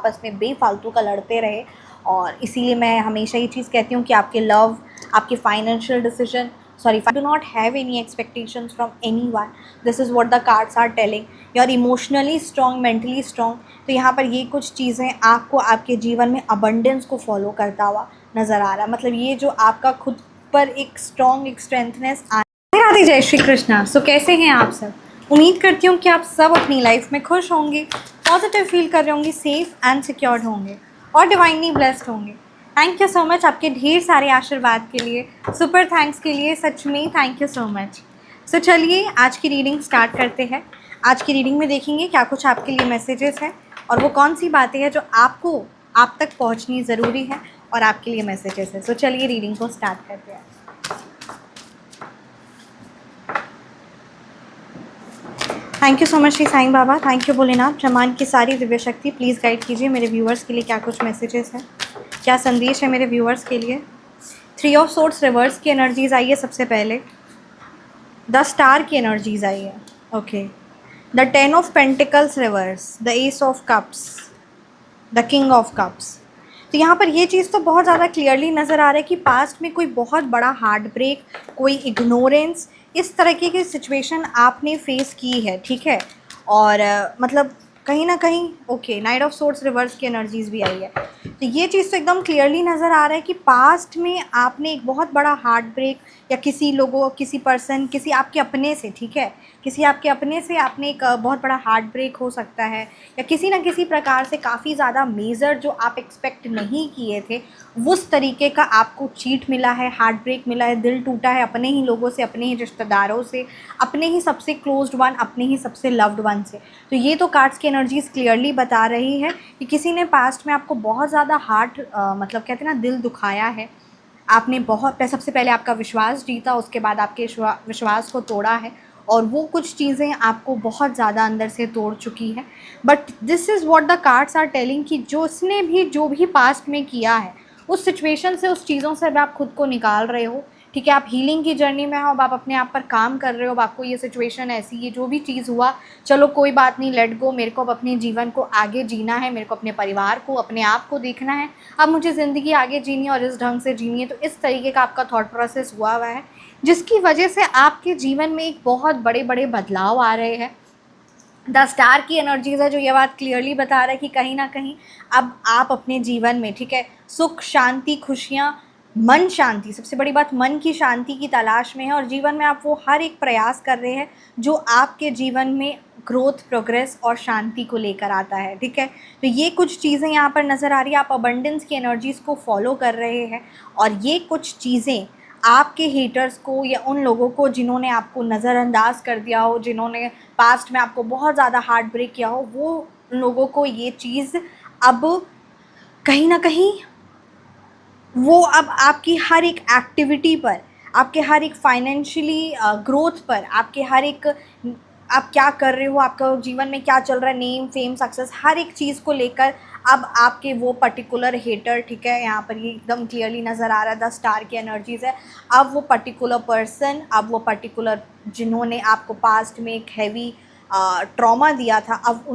आपस में बेफालतू का लड़ते रहे। और इसीलिए मैं हमेशा ये चीज़ कहती हूँ कि आपके लव, आपके financial decision, sorry, do not have any expectations from anyone. This is what the cards are telling. You are emotionally strong, mentally strong. तो यहाँ पर ये कुछ चीज़ें आपको आपके जीवन में अबंडेंस को फॉलो करता हुआ नज़र आ रहा है। मतलब ये जो आपका खुद पर एक स्ट्रॉन्ग, एक स्ट्रेंथनेस आ। राधे, जय श्री कृष्णा। सो कैसे हैं आप सब? उम्मीद करती हूँ कि आप सब अपनी लाइफ में खुश होंगे, पॉजिटिव फील कर रहे होंगे, सेफ एंड सिक्योर्ड होंगे और डिवाइनली ब्लेस्ड होंगे। थैंक यू सो मच आपके ढेर सारे आशीर्वाद के लिए, सुपर थैंक्स के लिए, सच में थैंक यू सो मच। सो चलिए आज की रीडिंग स्टार्ट करते हैं। आज की रीडिंग में देखेंगे क्या कुछ आपके लिए मैसेजेस हैं और वो कौन सी बातें हैं जो आपको आप तक पहुंचनी ज़रूरी है और आपके लिए मैसेजेस है। सो चलिए रीडिंग को स्टार्ट करते हैं। Thank you so much Shri Sai Baba, thank you Bholenath, ब्रह्मांड की सारी दिव्य शक्ति प्लीज़ गाइड कीजिए मेरे व्यूअर्स के लिए क्या कुछ मैसेजेस हैं, क्या संदेश है मेरे व्यूअर्स के लिए। 3 ऑफ सोर्ड्स रिवर्स की एनर्जीज आई है सबसे पहले, द स्टार की एनर्जीज आई है, okay, the 10 of pentacles reverse, the S of cups, the king of cups. तो यहाँ पर ये चीज़ तो बहुत ज़्यादा क्लियरली नज़र आ रहा है कि पास्ट में कोई बहुत बड़ा हार्ट ब्रेक, कोई इग्नोरेंस, इस तरीके की सिचुएशन आपने फेस की है, ठीक है। और मतलब कहीं ना कहीं okay, night of swords reverse की एनर्जीज भी आई है। तो ये चीज़ तो एकदम क्लियरली नज़र आ रहा है कि पास्ट में आपने एक बहुत बड़ा हार्ट ब्रेक या किसी लोगों, किसी पर्सन, किसी आपके अपने से, ठीक है, किसी आपके अपने से आपने एक बहुत बड़ा हार्ट ब्रेक हो सकता है, या किसी ना किसी प्रकार से काफ़ी ज़्यादा मेजर जो आप एक्सपेक्ट नहीं किए थे उस तरीके का आपको चीट मिला है, हार्ट ब्रेक मिला है, दिल टूटा है अपने ही लोगों से, अपने ही रिश्तेदारों से, अपने ही सबसे क्लोज्ड वन, अपने ही सबसे लव्ड वन से। तो ये तो कार्ड्स की एनर्जीज क्लियरली बता रही है कि किसी ने पास्ट में आपको बहुत ज़्यादा हार्ट मतलब कहते हैं ना दिल दुखाया है। आपने बहुत, सबसे पहले आपका विश्वास जीता, उसके बाद आपके विश्वास को तोड़ा है और वो कुछ चीज़ें आपको बहुत ज़्यादा अंदर से तोड़ चुकी है। But this is what the cards are telling कि जो भी पास्ट में किया है उस सिचुएशन से, उस चीज़ों से अब आप खुद को निकाल रहे हो, ठीक है। आप हीलिंग की जर्नी में हो, अब आप अपने आप पर काम कर रहे हो। अब आपको ये सिचुएशन ऐसी, ये जो भी चीज़ हुआ, चलो कोई बात नहीं, लेट गो। मेरे को अब अपने जीवन को आगे जीना है, मेरे को अपने परिवार को, अपने आप को देखना है, अब मुझे ज़िंदगी आगे जीनी है और इस ढंग से जीनी है। तो इस तरीके का आपका थॉट प्रोसेस हुआ है जिसकी वजह से आपके जीवन में एक बहुत बड़े बड़े बदलाव आ रहे हैं। द स्टार की एनर्जीज़ है जो ये बात क्लियरली बता रहा है कि कहीं ना कहीं अब आप अपने जीवन में, ठीक है, सुख, शांति, खुशियाँ, मन शांति, सबसे बड़ी बात मन की शांति की तलाश में है और जीवन में आप वो हर एक प्रयास कर रहे हैं जो आपके जीवन में ग्रोथ, प्रोग्रेस और शांति को लेकर आता है, ठीक है। तो ये कुछ चीज़ें यहाँ पर नज़र आ रही है। आप अबंडेंस की एनर्जीज़ को फॉलो कर रहे हैं और ये कुछ चीज़ें आपके हेटर्स को या उन लोगों को जिन्होंने आपको नज़रअंदाज कर दिया हो, जिन्होंने पास्ट में आपको बहुत ज़्यादा हार्ट ब्रेक किया हो, वो लोगों को ये चीज़ अब कहीं ना कहीं वो अब आपकी हर एक एक्टिविटी पर, आपके हर एक फाइनेंशियली ग्रोथ पर, आपके हर एक, आप क्या कर रहे हो, आपका जीवन में क्या चल रहा है, नेम, फेम, सक्सेस, हर एक चीज़ को लेकर अब आपके वो पर्टिकुलर हेटर, ठीक है, यहाँ पर ये एकदम क्लियरली नज़र आ रहा है, द स्टार की एनर्जीज़ है। अब वो पर्टिकुलर पर्सन, अब वो पर्टिकुलर जिन्होंने आपको पास्ट में एक हैवी ट्रॉमा दिया था, अब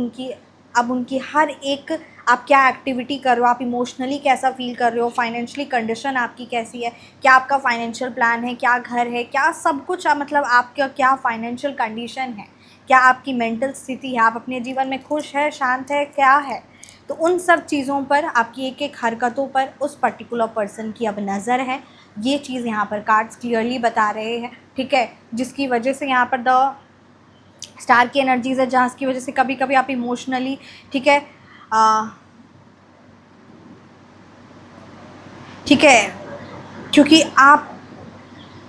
उनकी हर एक, आप क्या एक्टिविटी कर रहे हो, आप इमोशनली कैसा फील कर रहे हो, फाइनेंशियली कंडीशन आपकी कैसी है, क्या आपका फाइनेंशियल प्लान है, क्या घर है, क्या सब कुछ, मतलब आपका क्या फाइनेंशियल कंडीशन है, क्या आपकी मेंटल स्थिति है, आप अपने जीवन में खुश है, शांत है, क्या है। तो उन सब चीज़ों पर, आपकी एक एक हरकतों पर उस पर्टिकुलर पर्सन की अब नज़र है। ये चीज़ यहाँ पर कार्ड्स क्लियरली बता रहे हैं, ठीक है, जिसकी वजह से यहाँ पर द स्टार की एनर्जीज़ है, जहाँ की वजह से कभी कभी आप इमोशनली, ठीक है, ठीक है, क्योंकि आप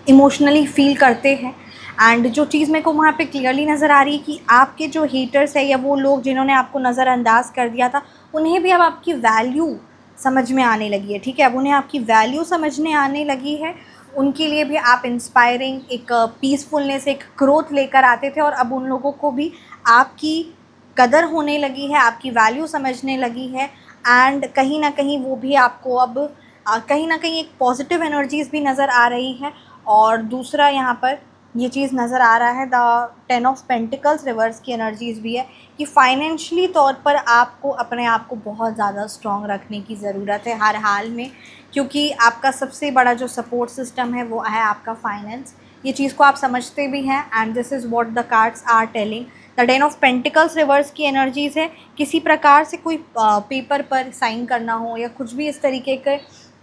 इमोशनली फील करते हैं। एंड जो चीज़ मेरे को वहाँ पे क्लियरली नज़र आ रही है कि आपके जो हेटर्स है या वो लोग जिन्होंने आपको नज़रअंदाज कर दिया था, उन्हें भी अब आपकी वैल्यू समझ में आने लगी है, ठीक है। अब उन्हें आपकी वैल्यू समझने आने लगी है। उनके लिए भी आप इंस्पायरिंग, एक पीसफुलनेस, एक ग्रोथ लेकर आते थे और अब उन लोगों को भी आपकी कदर होने लगी है, आपकी वैल्यू समझने लगी है। एंड कहीं ना कहीं वो भी आपको अब कहीं ना कहीं एक पॉजिटिव एनर्जीज़ भी नज़र आ रही है। और दूसरा यहाँ पर ये चीज़ नज़र आ रहा है। द 10 ऑफ पेंटिकल्स रिवर्स की एनर्जीज़ भी है कि फाइनेंशियली तौर पर आपको अपने आप को बहुत ज़्यादा स्ट्रॉन्ग रखने की ज़रूरत है हर हाल में, क्योंकि आपका सबसे बड़ा जो सपोर्ट सिस्टम है वो है आपका फाइनेंस। ये चीज़ को आप समझते भी हैं and this is what the cards are telling. The 10 of pentacles reverse की एनर्जीज़ है किसी प्रकार से कोई पेपर पर साइन करना हो या कुछ भी इस तरीके के,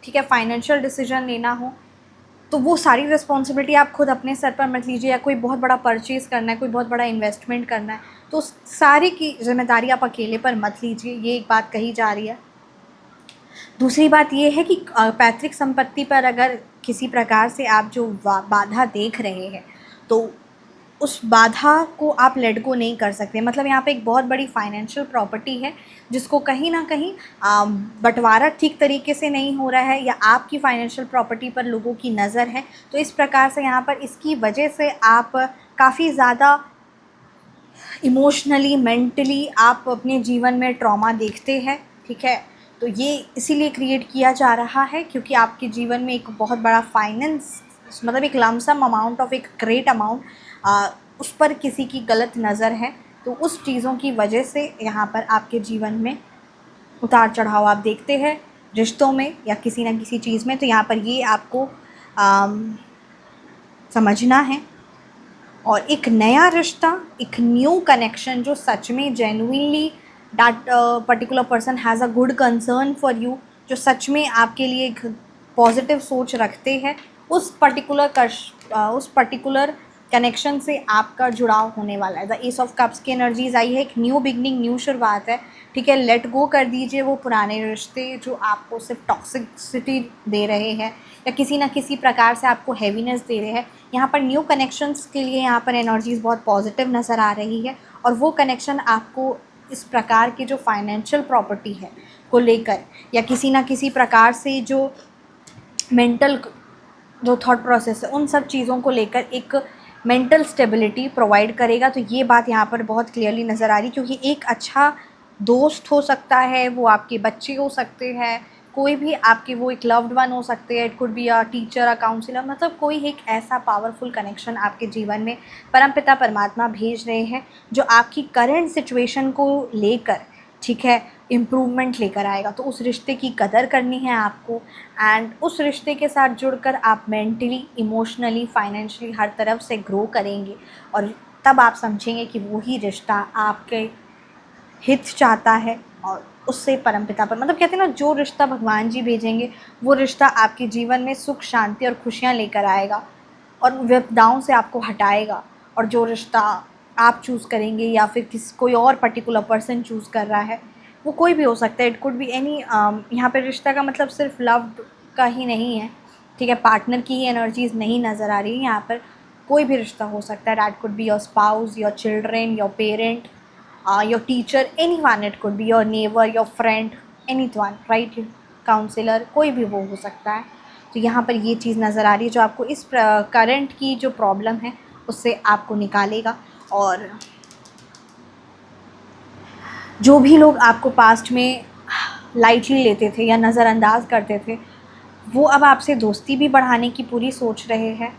ठीक है, फाइनेंशियल डिसीजन लेना हो, तो वो सारी रिस्पॉन्सिबिलिटी आप खुद अपने सर पर मत लीजिए। या कोई बहुत बड़ा परचेज़ करना है, कोई बहुत बड़ा इन्वेस्टमेंट करना है, तो उस सारी की जिम्मेदारी आप अकेले पर मत लीजिए, ये एक बात कही जा रही है। दूसरी बात ये है कि पैतृक संपत्ति पर अगर किसी प्रकार से आप जो बाधा देख रहे हैं, तो उस बाधा को आप लेट गो नहीं कर सकते। मतलब यहाँ पे एक बहुत बड़ी फाइनेंशियल प्रॉपर्टी है जिसको कहीं ना कहीं बंटवारा ठीक तरीके से नहीं हो रहा है, या आपकी फाइनेंशियल प्रॉपर्टी पर लोगों की नज़र है। तो इस प्रकार से यहाँ पर इसकी वजह से आप काफ़ी ज़्यादा इमोशनली, मेंटली आप अपने जीवन में ट्रॉमा देखते हैं, ठीक है। तो ये इसीलिए क्रिएट किया जा रहा है क्योंकि आपके जीवन में एक बहुत बड़ा फाइनेंस, मतलब एक लमसम अमाउंट ऑफ एक ग्रेट अमाउंट उस पर किसी की गलत नज़र है। तो उस चीज़ों की वजह से यहाँ पर आपके जीवन में उतार चढ़ाव आप देखते हैं रिश्तों में या किसी न किसी चीज़ में। तो यहाँ पर ये आपको समझना है। और एक नया रिश्ता, एक न्यू कनेक्शन जो सच में genuinely that particular person has a good concern for you, जो सच में आपके लिए एक पॉजिटिव सोच रखते हैं, उस पर्टिकुलर कनेक्शन से आपका जुड़ाव होने वाला है। द एस ऑफ कप्स की एनर्जीज आई है, एक न्यू बिगनिंग, न्यू शुरुआत है, ठीक है। लेट गो कर दीजिए वो पुराने रिश्ते जो आपको सिर्फ टॉक्सिसिटी दे रहे हैं या किसी ना किसी प्रकार से आपको हैवीनेस दे रहे हैं। यहाँ पर न्यू कनेक्शंस के लिए यहाँ पर एनर्जीज़ बहुत पॉजिटिव नज़र आ रही है। और वो कनेक्शन आपको इस प्रकार की जो फाइनेंशियल प्रॉपर्टी है को लेकर या किसी ना किसी प्रकार से जो मेंटल जो थॉट प्रोसेस है उन सब चीज़ों को लेकर एक मेंटल स्टेबिलिटी प्रोवाइड करेगा। तो ये बात यहाँ पर बहुत क्लियरली नज़र आ रही, क्योंकि एक अच्छा दोस्त हो सकता है, वो आपके बच्चे हो सकते हैं, कोई भी आपके वो एक लव्ड वन हो सकते हैं, it could be a teacher, a counsellor, मतलब कोई एक ऐसा पावरफुल कनेक्शन आपके जीवन में परमपिता परमात्मा भेज रहे हैं जो आपकी करंट सिचुएशन को लेकर, ठीक है, इम्प्रूवमेंट लेकर आएगा। तो उस रिश्ते की कदर करनी है आपको एंड उस रिश्ते के साथ जुड़कर आप मेंटली, इमोशनली, फाइनेंशियली हर तरफ से ग्रो करेंगे और तब आप समझेंगे कि वही रिश्ता आपके हित चाहता है। और उससे परमपिता पर, मतलब कहते हैं ना, जो रिश्ता भगवान जी भेजेंगे वो रिश्ता आपके जीवन में सुख, शांति और खुशियाँ लेकर आएगा और विपदाओं से आपको हटाएगा। और जो रिश्ता आप चूज़ करेंगे या फिर कोई और पर्टिकुलर पर्सन चूज़ कर रहा है, वो कोई भी हो सकता है, इट कुड बी एनी। यहाँ पे रिश्ता का मतलब सिर्फ लव का ही नहीं है, ठीक है, पार्टनर की ही एनर्जीज नहीं नज़र आ रही है यहाँ पर, कोई भी रिश्ता हो सकता है। That could be your spouse, your children, your parent, your teacher, any one, it could be your neighbour, your friend, any one, right, counsellor, कोई भी वो हो सकता है। तो यहाँ पर ये चीज़ नज़र आ रही है जो आपको इस करंट की जो प्रॉब्लम है उससे आपको निकालेगा। और जो भी लोग आपको पास्ट में लाइटली लेते थे या नज़रअंदाज करते थे, वो अब आपसे दोस्ती भी बढ़ाने की पूरी सोच रहे हैं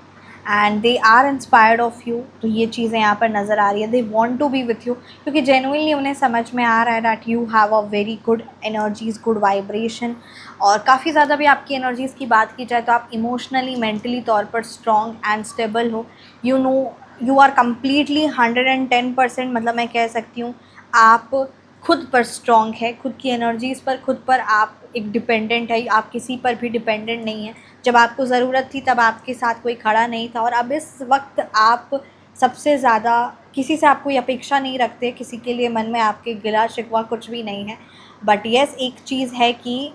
and they are inspired of you. तो ये चीज़ें यहाँ पर नज़र आ रही है, they want to be with you, क्योंकि जेन्युइनली उन्हें समझ में आ रहा है that you have a very good energies, good vibration. और काफ़ी ज़्यादा भी आपकी एनर्जीज़ की बात की जाए तो आप इमोशनली, मेंटली तौर पर स्ट्रॉन्ग एंड स्टेबल हो। You know, you are completely 110%, मतलब मैं कह सकती हूँ आप खुद पर स्ट्रॉन्ग है, खुद की एनर्जीज़ पर, खुद पर आप एक डिपेंडेंट है, आप किसी पर भी डिपेंडेंट नहीं है। जब आपको ज़रूरत थी तब आपके साथ कोई खड़ा नहीं था और अब इस वक्त आप सबसे ज़्यादा किसी से आप कोई अपेक्षा नहीं रखते, किसी के लिए मन में आपके गिला शिकवा कुछ भी नहीं है। बट येस, एक चीज़ है कि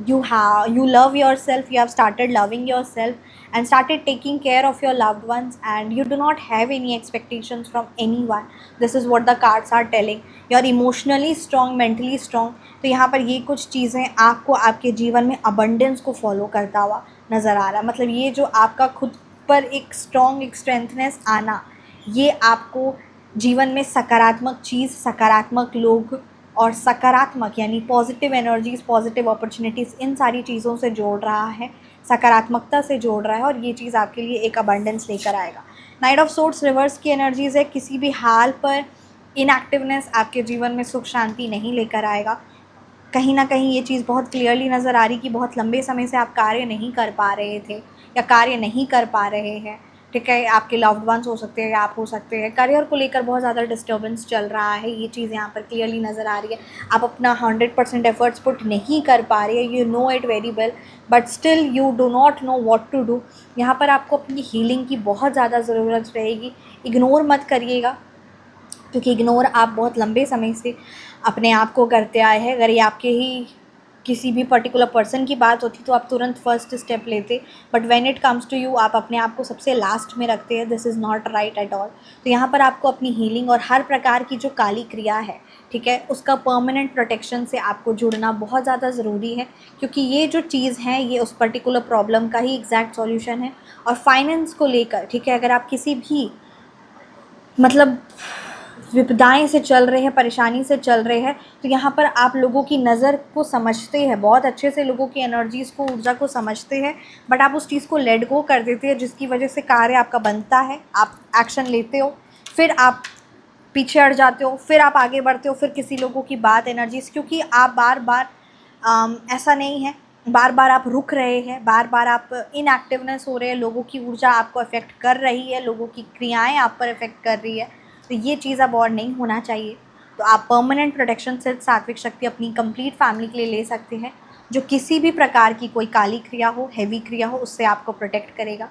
you love yourself, you have started loving yourself and started taking care of your loved ones and you do not have any expectations from anyone. This is what the cards are telling. You are emotionally strong, mentally strong. तो यहाँ पर ये कुछ चीज़ें आपको आपके जीवन में abundance को फॉलो करता हुआ नज़र आ रहा है। मतलब ये जो आपका खुद पर एक स्ट्रॉन्ग, एक स्ट्रेंथनेस आना, ये आपको जीवन में सकारात्मक चीज़, सकारात्मक लोग और सकारात्मक यानी पॉजिटिव एनर्जीज़, पॉजिटिव अपॉर्चुनिटीज़, इन सारी चीज़ों से जोड़ रहा है, सकारात्मकता से जोड़ रहा है और ये चीज़ आपके लिए एक अबंडेंस लेकर आएगा। नाइट ऑफ सोर्ड्स रिवर्स की एनर्जीज़ है, किसी भी हाल पर इनएक्टिवनेस आपके जीवन में सुख शांति नहीं लेकर आएगा। कहीं ना कहीं ये चीज़ बहुत क्लियरली नज़र आ रही कि बहुत लंबे समय से आप कार्य नहीं कर पा रहे थे या कार्य नहीं कर पा रहे हैं, ठीक है। आपके लव्ड वंस हो सकते हैं या आप हो सकते हैं। करियर को लेकर बहुत ज़्यादा डिस्टर्बेंस चल रहा है, ये चीज़ यहाँ पर क्लियरली नज़र आ रही है। आप अपना 100% एफर्ट्स पुट नहीं कर पा रहे हैं, you know it very well, but still you do not know what to do. यहाँ पर आपको अपनी हीलिंग की बहुत ज़्यादा ज़रूरत रहेगी। इग्नोर मत करिएगा, क्योंकि इग्नोर आप बहुत लंबे समय से अपने आप को करते आए हैं। अगर ये आपके ही किसी भी पर्टिकुलर पर्सन की बात होती तो आप तुरंत फर्स्ट स्टेप लेते, but when it comes to you आप अपने आप को सबसे लास्ट में रखते हैं। This is not right at all. तो यहाँ पर आपको अपनी हीलिंग और हर प्रकार की जो काली क्रिया है, ठीक है, उसका परमानेंट प्रोटेक्शन से आपको जुड़ना बहुत ज़्यादा ज़रूरी है, क्योंकि ये जो चीज़ है ये उस पर्टिकुलर प्रॉब्लम का ही एग्जैक्ट सॉल्यूशन है। और फाइनेंस को लेकर, ठीक है, अगर आप किसी भी मतलब विपदाएं से चल रहे हैं, परेशानी से चल रहे हैं, तो यहाँ पर आप लोगों की नज़र को समझते हैं, बहुत अच्छे से लोगों की एनर्जीज़ को, ऊर्जा को समझते हैं, बट आप उस चीज़ को लेट गो कर देते हैं, जिसकी वजह से कार्य आपका बनता है, आप एक्शन लेते हो, फिर आप पीछे हट जाते हो, फिर आप आगे बढ़ते हो, फिर किसी लोगों की बात, एनर्जीज़, क्योंकि आप बार बार ऐसा नहीं है, बार बार आप रुक रहे हैं, बार बार आप इनएक्टिवनेस हो रहे हैं, लोगों की ऊर्जा आपको अफेक्ट कर रही है, लोगों की क्रियाएं आप पर अफेक्ट कर रही है। तो ये चीज़ अब और नहीं होना चाहिए। तो आप परमानेंट प्रोटेक्शन सिर्फ सात्विक शक्ति अपनी कंप्लीट फैमिली के लिए ले सकते हैं, जो किसी भी प्रकार की कोई काली क्रिया हो, हैवी क्रिया हो, उससे आपको प्रोटेक्ट करेगा।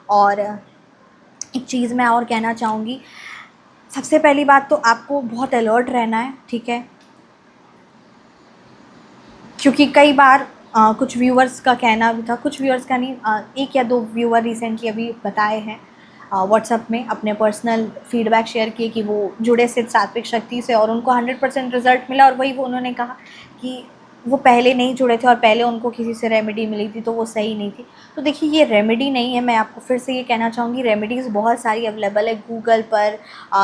और एक चीज़ मैं और कहना चाहूँगी, सबसे पहली बात तो आपको बहुत अलर्ट रहना है, ठीक है, क्योंकि कई बार कुछ व्यूअर्स का कहना भी था, कुछ व्यूअर्स का नहीं, एक या दो व्यूअर रिसेंटली अभी बताए हैं व्हाट्सएप में, अपने पर्सनल फीडबैक शेयर किए कि वो जुड़े सिर्फ सात्विक शक्ति से और उनको 100% रिज़ल्ट मिला। और वही वो उन्होंने कहा कि वो पहले नहीं जुड़े थे और पहले उनको किसी से रेमेडी मिली थी तो वो सही नहीं थी। तो देखिए, ये रेमेडी नहीं है। मैं आपको फिर से ये कहना चाहूँगी, रेमेडीज़ बहुत सारी अवेलेबल है, गूगल पर,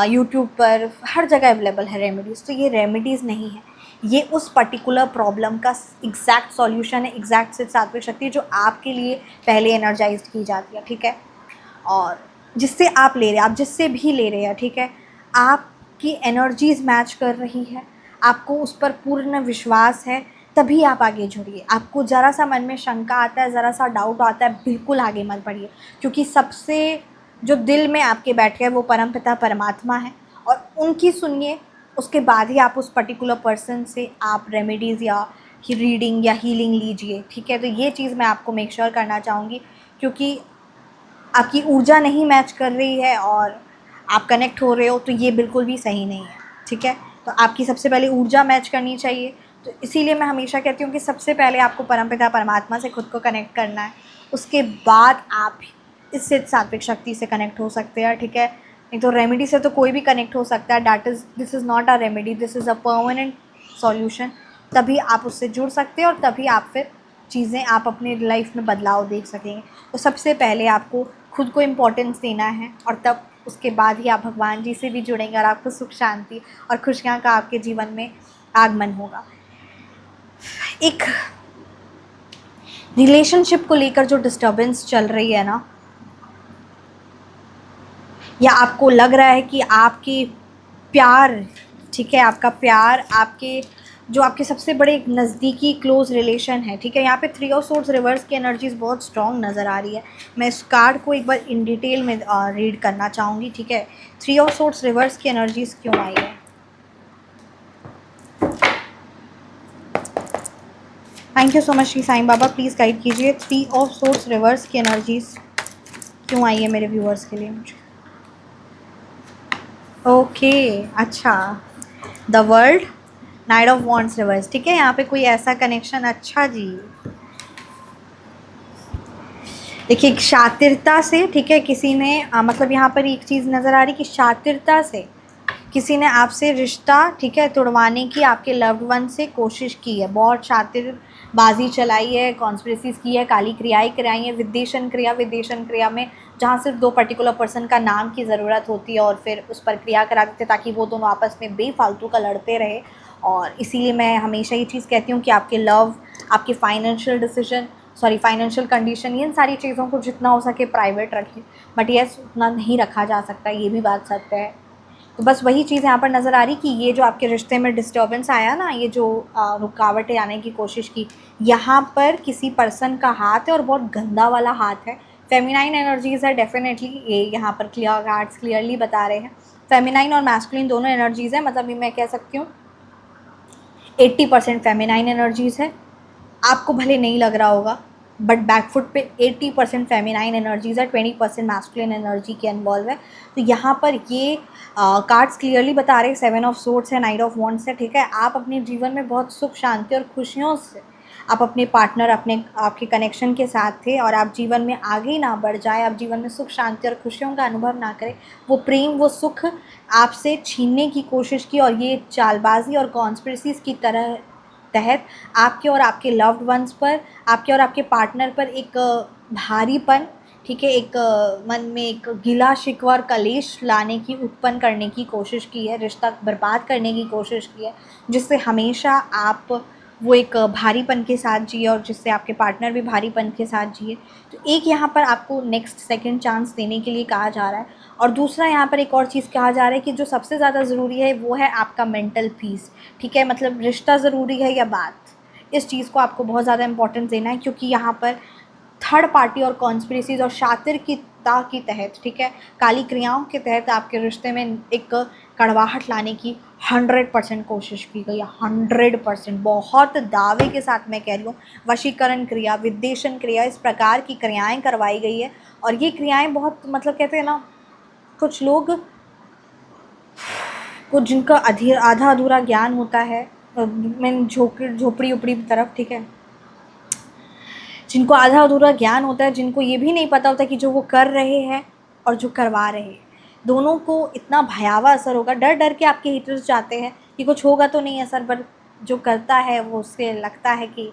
यूट्यूब पर, हर जगह अवेलेबल है रेमेडीज़। तो ये रेमेडीज़ नहीं है, ये उस पर्टिकुलर प्रॉब्लम का एग्जैक्ट सॉल्यूशन है, एग्जैक्ट सिर्फ सात्विक शक्ति जो आपके लिए पहले एनर्जाइज की जाती है, ठीक है। और जिससे आप ले रहे हैं, आप जिससे भी ले रहे हैं, ठीक है, आपकी एनर्जीज़ मैच कर रही है, आपको उस पर पूर्ण विश्वास है, तभी आप आगे जुड़िए। आपको ज़रा सा मन में शंका आता है, ज़रा सा डाउट आता है, बिल्कुल आगे मत बढ़िए, क्योंकि सबसे जो दिल में आपके बैठ गए वो परमपिता परमात्मा है, और उनकी सुनिए, उसके बाद ही आप उस पर्टिकुलर पर्सन से आप रेमेडीज़ या रीडिंग या हीलिंग लीजिए, ठीक है। तो ये चीज़ मैं आपको मेक श्योर करना चाहूँगी, क्योंकि आपकी ऊर्जा नहीं मैच कर रही है और आप कनेक्ट हो रहे हो, तो ये बिल्कुल भी सही नहीं है, ठीक है। तो आपकी सबसे पहले ऊर्जा मैच करनी चाहिए। तो इसीलिए मैं हमेशा कहती हूँ कि सबसे पहले आपको परमपिता परमात्मा से खुद को कनेक्ट करना है, उसके बाद आप इससे सात्विक शक्ति से कनेक्ट हो सकते हैं, ठीक है। नहीं तो रेमेडी से तो कोई भी कनेक्ट हो सकता है, this is not a remedy, this is a permanent solution. तभी आप उससे जुड़ सकते हैं और तभी आप फिर चीज़ें, आप अपने लाइफ में बदलाव देख सकेंगे। तो सबसे पहले आपको खुद को इम्पोर्टेंस देना है, और तब उसके बाद ही आप भगवान जी से भी जुड़ेंगे और आपको सुख शांति और खुशियाँ का आपके जीवन में आगमन होगा। एक रिलेशनशिप को लेकर जो डिस्टर्बेंस चल रही है ना, या आपको लग रहा है कि आपके प्यार, ठीक है, आपका प्यार, आपके जो आपके सबसे बड़े एक नज़दीकी क्लोज़ रिलेशन है, ठीक है, यहाँ पे 3 ऑफ सोर्ड्स रिवर्स की एनर्जीज़ बहुत स्ट्रॉन्ग नज़र आ रही है। मैं इस कार्ड को एक बार इन डिटेल में रीड करना चाहूँगी, ठीक है। 3 ऑफ सोर्ड्स रिवर्स की एनर्जीज़ क्यों आई है? Thank you so much Shri Sai Baba, please guide कीजिए 3 ऑफ सोर्ड्स रिवर्स की एनर्जीज़ क्यों आई है मेरे व्यूअर्स के लिए मुझे। ओके, अच्छा, the world, night of wands reverse, ठीक है। यहाँ पे कोई ऐसा कनेक्शन, अच्छा जी, देखिए शातिरता से, ठीक है, किसी ने मतलब यहाँ पर एक चीज़ नज़र आ रही कि शातिरता से किसी ने आपसे रिश्ता, ठीक है, तुड़वाने की आपके लव्ड वन से कोशिश की है, बहुत शातिर बाजी चलाई है, कॉन्स्पिरेसीज़ की है, काली क्रियाएँ कराई हैं, विदेशन क्रिया में जहाँ सिर्फ 2 पर्टिकुलर पर्सन का नाम की ज़रूरत होती है और फिर उस पर क्रिया करा देते ताकि वो दोनों आपस में बेफालतू का लड़ते रहे। और इसीलिए मैं हमेशा ये चीज़ कहती हूँ कि आपके लव, आपके financial decision sorry financial condition, इन सारी चीज़ों को जितना हो सके प्राइवेट रखें, बट येस उतना नहीं रखा जा सकता, ये भी बात सत्य है। तो बस वही चीज़ यहाँ पर नज़र आ रही कि ये जो आपके रिश्ते में डिस्टर्बेंस आया ना, ये जो रुकावटें आने की कोशिश की, यहाँ पर किसी पर्सन का हाथ है और बहुत गंदा वाला हाथ है। फेमिनाइन एनर्जीज़ है डेफिनेटली, ये यहाँ पर क्लियर कार्ड्स क्लियरली बता रहे हैं। फेमिनाइन और मैस्कुलिन दोनों एनर्जीज़ हैं, मतलब ये मैं कह सकती हूँ 80% फेमिनाइन एनर्जीज़ है। आपको भले नहीं लग रहा होगा, बट बैकफुट पे 80% फेमिनाइन एनर्जीज़ है, 20% मैस्कुलिन एनर्जी के इन्वॉल्व है। तो यहाँ पर ये कार्ड्स क्लियरली बता रहे हैं 7 ऑफ सोर्ड्स है, 9 ऑफ वॉन्ड्स है, ठीक है। आप अपने जीवन में बहुत सुख शांति और खुशियों से आप अपने पार्टनर आपके कनेक्शन के साथ थे, और आप जीवन में आगे ना बढ़ जाए, आप जीवन में सुख शांति और खुशियों का अनुभव ना करें, वो प्रेम वो सुख आपसे छीनने की कोशिश की, और ये चालबाजी और कॉन्स्पिरेसीज़ की तहत आपके और आपके लव्ड वंस पर, आपके और आपके पार्टनर पर एक भारीपन, ठीक है, एक मन में एक गिला शिकवा और कलेश लाने की, उत्पन्न करने की कोशिश की है, रिश्ता बर्बाद करने की कोशिश की है, जिससे हमेशा आप वो एक भारीपन के साथ जिए और जिससे आपके पार्टनर भी भारीपन के साथ जिए। तो एक यहाँ पर आपको नेक्स्ट सेकंड चांस देने के लिए कहा जा रहा है, और दूसरा यहाँ पर एक और चीज़ कहा जा रहा है कि जो सबसे ज़्यादा ज़रूरी है वो है आपका मेंटल पीस, ठीक है। मतलब रिश्ता ज़रूरी है या बात, इस चीज़ को आपको बहुत ज़्यादा इंपॉर्टेंस देना है, क्योंकि यहाँ पर थर्ड पार्टी और कॉन्स्पिरेसीज़ और शातिरता के तहत, ठीक है, काली क्रियाओं के तहत आपके रिश्ते में एक कड़वाहट लाने की 100% कोशिश की गई है। 100% बहुत दावे के साथ मैं कह रही हूँ, वशीकरण क्रिया, विद्वेषण क्रिया, इस प्रकार की क्रियाएं करवाई गई है। और ये क्रियाएं बहुत, मतलब कहते हैं ना, कुछ लोग कुछ जिनका आधा अधूरा ज्ञान होता है, मैं झोपड़ी उपड़ी की तरफ, ठीक है, जिनको आधा अधूरा ज्ञान होता है, जिनको ये भी नहीं पता होता कि जो वो कर रहे हैं और जो करवा रहे हैं, दोनों को इतना भयावह असर होगा। डर डर के आपके हीटर्स जाते हैं कि कुछ होगा तो नहीं असर, पर जो करता है वो उससे लगता है कि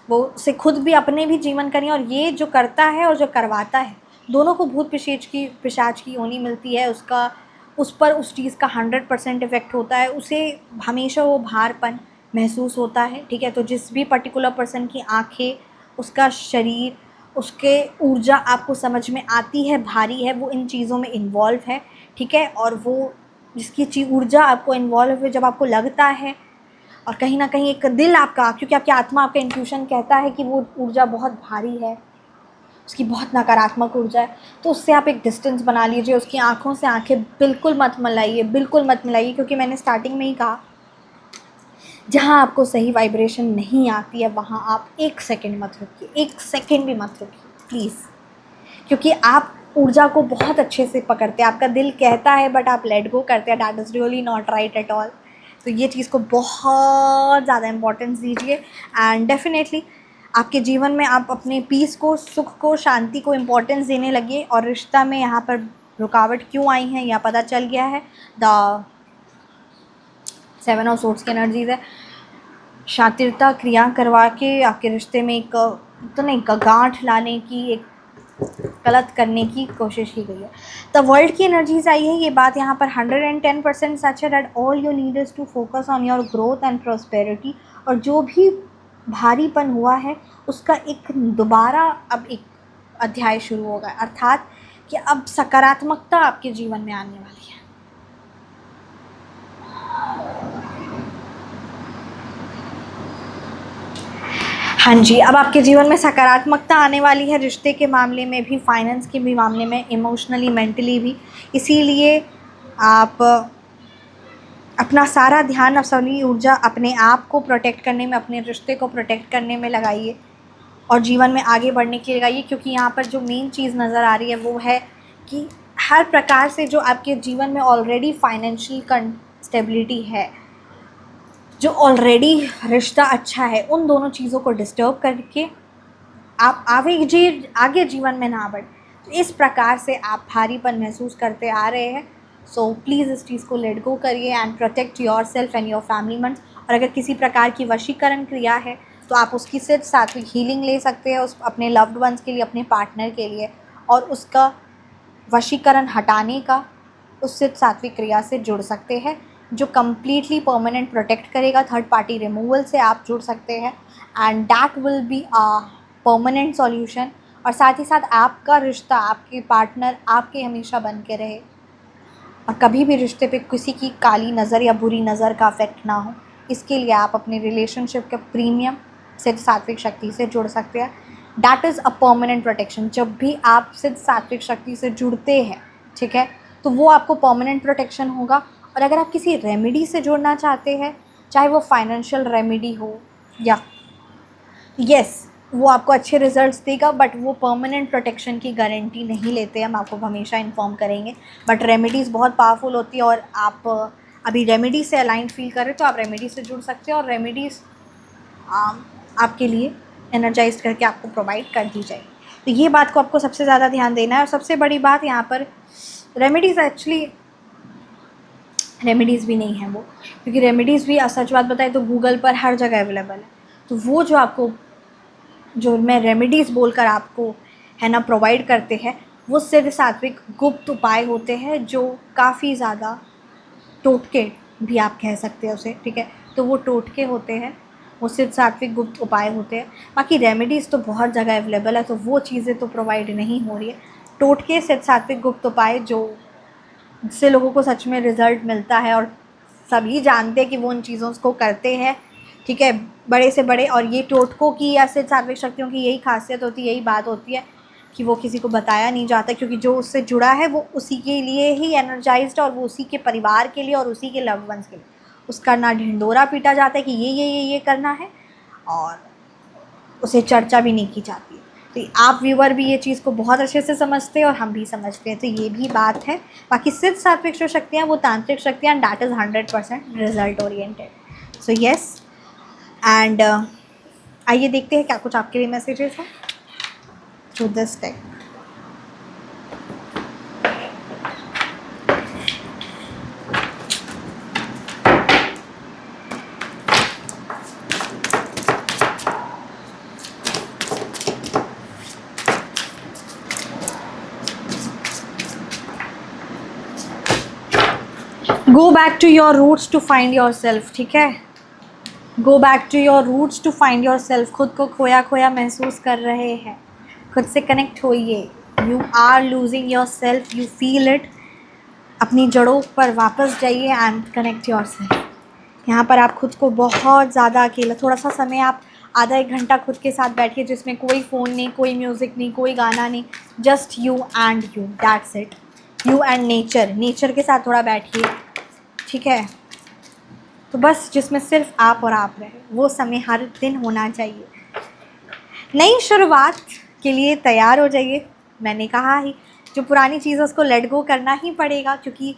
वो उसे खुद भी अपने भी जीवन करें, और ये जो करता है और जो करवाता है, दोनों को भूत पिशाच की योनि मिलती है। उस पर उस चीज़ का 100% इफ़ेक्ट होता है, उसे हमेशा वो भारपन महसूस होता है, ठीक है। तो जिस भी पर्टिकुलर पर्सन की आँखें, उसका शरीर, उसके ऊर्जा आपको समझ में आती है, भारी है, वो इन चीज़ों में इन्वॉल्व है, ठीक है। और वो जिसकी ऊर्जा आपको इन्वॉल्व है, जब आपको लगता है, और कहीं ना कहीं एक दिल आपका, क्योंकि आपकी आत्मा, आपका इंट्यूशन कहता है कि वो ऊर्जा बहुत भारी है, उसकी बहुत नकारात्मक ऊर्जा है, तो उससे आप एक डिस्टेंस बना लीजिए। उसकी आँखों से आँखें बिल्कुल मत मिलाइए, बिल्कुल मत मिलाइए, क्योंकि मैंने स्टार्टिंग में ही कहा, जहाँ आपको सही वाइब्रेशन नहीं आती है वहाँ आप 1 सेकंड मत रुकिए, 1 सेकंड भी मत रुकिए प्लीज़, क्योंकि आप ऊर्जा को बहुत अच्छे से पकड़ते हैं। आपका दिल कहता है बट आप लेट गो करते हैं, that is really not right at all. तो ये चीज़ को बहुत ज़्यादा इम्पोर्टेंस दीजिए, एंड डेफिनेटली आपके जीवन में आप अपने पीस को, सुख को, शांति को इम्पोर्टेंस देने लगिए। और रिश्ता में यहाँ पर रुकावट क्यों आई है यह पता चल गया है। द 7 ऑफ सोर्ड्स की एनर्जीज है, शातिरता क्रिया करवा के आपके रिश्ते में एक तो नहीं गांठ लाने की, एक गलत करने की कोशिश की गई है। द वर्ल्ड की एनर्जीज आई है, ये बात यहाँ पर 110% सच है, that all you need is to focus on your growth and prosperity. और जो भी भारीपन हुआ है उसका एक दोबारा अब एक अध्याय शुरू होगा, अर्थात कि अब सकारात्मकता आपके जीवन में आने वाली है। हाँ जी, अब आपके जीवन में सकारात्मकता आने वाली है, रिश्ते के मामले में भी, फाइनेंस के भी मामले में, इमोशनली, मेंटली भी। इसीलिए आप अपना सारा ध्यान, अपनी ऊर्जा अपने आप को प्रोटेक्ट करने में, अपने रिश्ते को प्रोटेक्ट करने में लगाइए और जीवन में आगे बढ़ने के लिए लगाइए। क्योंकि यहाँ पर जो मेन चीज़ नज़र आ रही है वो है कि हर प्रकार से जो आपके जीवन में ऑलरेडी फाइनेंशियल स्टेबिलिटी है, जो ऑलरेडी रिश्ता अच्छा है, उन दोनों चीज़ों को डिस्टर्ब करके आप आगे जीवन में ना बढ़े। तो इस प्रकार से आप भारीपन महसूस करते आ रहे हैं। सो प्लीज़ इस चीज़ को लेट गो करिए and protect your self and your family members. और अगर किसी प्रकार की वशीकरण क्रिया है तो आप उसकी सिर्फ सात्विक हीलिंग ले सकते हैं, उस अपने लव्ड वंस के लिए, अपने पार्टनर के लिए, और उसका वशीकरण हटाने का उस सिर्फ सात्विक क्रिया से जुड़ सकते हैं, जो कम्प्लीटली परमानेंट प्रोटेक्ट करेगा। थर्ड पार्टी रिमूवल से आप जुड़ सकते हैं, and that will be a permanent solution, और साथ ही साथ आपका रिश्ता, आपके पार्टनर आपके हमेशा बन के रहे और कभी भी रिश्ते पे किसी की काली नज़र या बुरी नज़र का इफेक्ट ना हो। इसके लिए आप अपने रिलेशनशिप के प्रीमियम सिद्ध सात्विक शक्ति से जुड़ सकते हैं। That is a permanent protection. जब भी आप सिद्ध सात्विक शक्ति से जुड़ते हैं, ठीक है, तो वो आपको परमानेंट प्रोटेक्शन होगा। और अगर आप किसी रेमेडी से जुड़ना चाहते हैं, चाहे वो फाइनेंशियल रेमेडी हो या यस वो आपको अच्छे रिजल्ट्स देगा, बट वो परमानेंट प्रोटेक्शन की गारंटी नहीं लेते। हम आपको हमेशा इन्फॉर्म करेंगे, बट रेमेडीज़ बहुत पावरफुल होती है और आप अभी रेमेडी से अलाइंड फील कर रहे तो आप रेमेडी से जुड़ सकते हैं और रेमेडीज़ आपके लिए एनर्जाइज करके आपको प्रोवाइड कर दी जाएगी। तो ये बात को आपको सबसे ज़्यादा ध्यान देना है। और सबसे बड़ी बात यहाँ पर, रेमेडीज़ एक्चुअली रेमेडीज़ भी नहीं है वो, क्योंकि रेमेडीज़ भी सच बात बताए तो गूगल पर हर जगह अवेलेबल है। तो वो जो आपको, जो मैं रेमेडीज़ बोलकर आपको है ना प्रोवाइड करते हैं, वो सिर्फ सात्विक गुप्त उपाय होते हैं, जो काफ़ी ज़्यादा टोटके भी आप कह सकते हैं उसे, ठीक है। तो वो टोटके होते हैं, वो सिर्फ सात्विक गुप्त उपाय होते हैं। बाकी रेमेडीज़ तो बहुत जगह अवेलेबल है, तो वो चीज़ें तो प्रोवाइड नहीं हो रही है। टोटके सिर्फ सात्विक गुप्त उपाय जो जिससे लोगों को सच में रिज़ल्ट मिलता है और सभी जानते हैं कि वो उन चीज़ों को करते हैं, ठीक है, बड़े से बड़े। और ये टोटकों की या सिर्फ सात्विक शक्तियों की यही खासियत होती है, यही बात होती है कि वो किसी को बताया नहीं जाता, क्योंकि जो उससे जुड़ा है वो उसी के लिए ही एनर्जाइज्ड, और वो उसी के परिवार के लिए और उसी के लव्ड वंस के लिए। उसका ना ढिंडोरा पीटा जाता है कि ये करना है, और उसे चर्चा भी नहीं की जाती है। तो आप व्यूअर भी ये चीज़ को बहुत अच्छे से समझते हैं और हम भी समझते हैं, तो ये भी बात है। बाकी सिर्फ सात्विक जो शक्तियाँ वो तांत्रिक शक्तियाँ, that is 100% result oriented. So yes, and आइए देखते हैं क्या कुछ आपके लिए मैसेजेस हैं through this deck. Go back to your roots to find yourself, ठीक है। Go back to your roots to find yourself. खुद को खोया खोया महसूस कर रहे हैं, खुद से कनेक्ट होइए। You are losing yourself, you feel it. अपनी जड़ों पर वापस जाइए एंड कनेक्ट योर सेल्फ। यहाँ पर आप खुद को बहुत ज़्यादा अकेला, थोड़ा सा समय आप आधा एक घंटा खुद के साथ बैठिए, जिसमें कोई फ़ोन नहीं, कोई म्यूज़िक नहीं, कोई गाना नहीं, just you and you, that's it. You and nature, nature के साथ थोड़ा बैठिए, ठीक है। तो बस जिसमें सिर्फ आप और आप रहे, वो समय हर दिन होना चाहिए। नई शुरुआत के लिए तैयार हो जाइए। मैंने कहा ही, जो पुरानी चीज़ है उसको लेट गो करना ही पड़ेगा, क्योंकि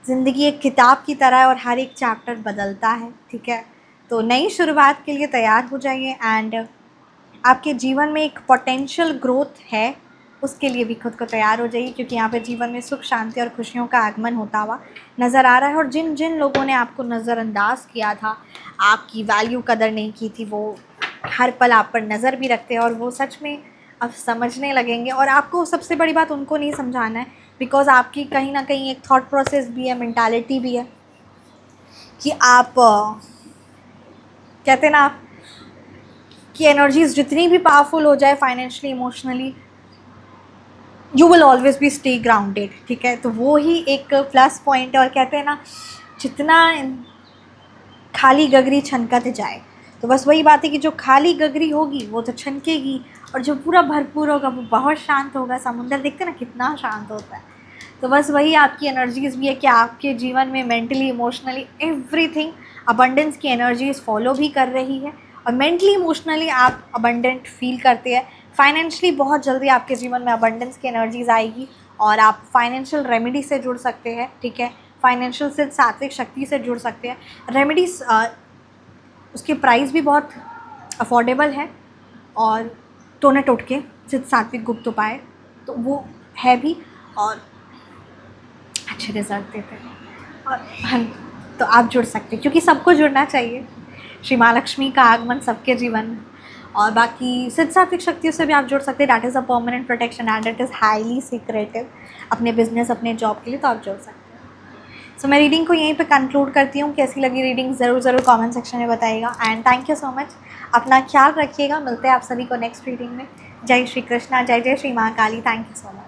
ज़िंदगी एक किताब की तरह है और हर एक चैप्टर बदलता है, ठीक है। तो नई शुरुआत के लिए तैयार हो जाइए एंड आपके जीवन में एक पोटेंशियल ग्रोथ है, उसके लिए भी खुद को तैयार हो जाइए, क्योंकि यहाँ पे जीवन में सुख शांति और खुशियों का आगमन होता हुआ नज़र आ रहा है। और जिन जिन लोगों ने आपको नज़रअंदाज किया था, आपकी वैल्यू कदर नहीं की थी, वो हर पल आप पर नज़र भी रखते हैं और वो सच में अब समझने लगेंगे। और आपको सबसे बड़ी बात उनको नहीं समझाना है, बिकॉज़ आपकी कहीं ना कहीं एक थॉट प्रोसेस भी है, मेंटालिटी भी है कि आप कहते हैं ना आप कि एनर्जीज़ जितनी भी पावरफुल हो जाए financially, emotionally, you will always be stay grounded, ठीक है। तो वो ही एक प्लस पॉइंट है। और कहते हैं ना, जितना खाली गगरी छनकत जाए, तो बस वही बात है कि जो खाली गगरी होगी वो तो छनकेगी, और जो पूरा भरपूर होगा वो बहुत शांत होगा। समुंदर देखते ना कितना शांत होता है। तो बस वही आपकी एनर्जीज़ भी है कि आपके जीवन में मेंटली, इमोशनली, एवरीथिंग अबंडेंस की एनर्जीज़ फॉलो भी कर रही है, और मेंटली इमोशनली आप अबंडेंट फील करते हैं। फाइनेंशियली बहुत जल्दी आपके जीवन में अबंडेंस की एनर्जीज़ आएगी और आप फाइनेंशियल रेमेडी से जुड़ सकते हैं, ठीक है। फाइनेंशियल से सात्विक शक्ति से जुड़ सकते हैं। रेमेडीज़ उसके प्राइस भी बहुत अफोर्डेबल है, और टोने टोटके सिर्फ सात्विक गुप्त उपाय तो वो है भी, और अच्छे रिजल्ट देते हैं। और हम तो आप जुड़ सकते हैं, क्योंकि सबको जुड़ना चाहिए। श्री माँ लक्ष्मी का आगमन सबके जीवन में। और बाकी सिद्ध सात्विक शक्तियों से भी आप जुड़ सकते हैं। That is a permanent protection and it is highly secretive. अपने बिजनेस, अपने जॉब के लिए तो आप जुड़ सकते हैं। सो मैं रीडिंग को यहीं पे कंक्लूड करती हूँ। कैसी लगी रीडिंग ज़रूर कमेंट सेक्शन में बताइएगा। And thank you so much. अपना ख्याल रखिएगा। मिलते हैं आप सभी को नेक्स्ट रीडिंग में। जय श्री कृष्णा, जय जय Shri Mahakali. Thank you so much.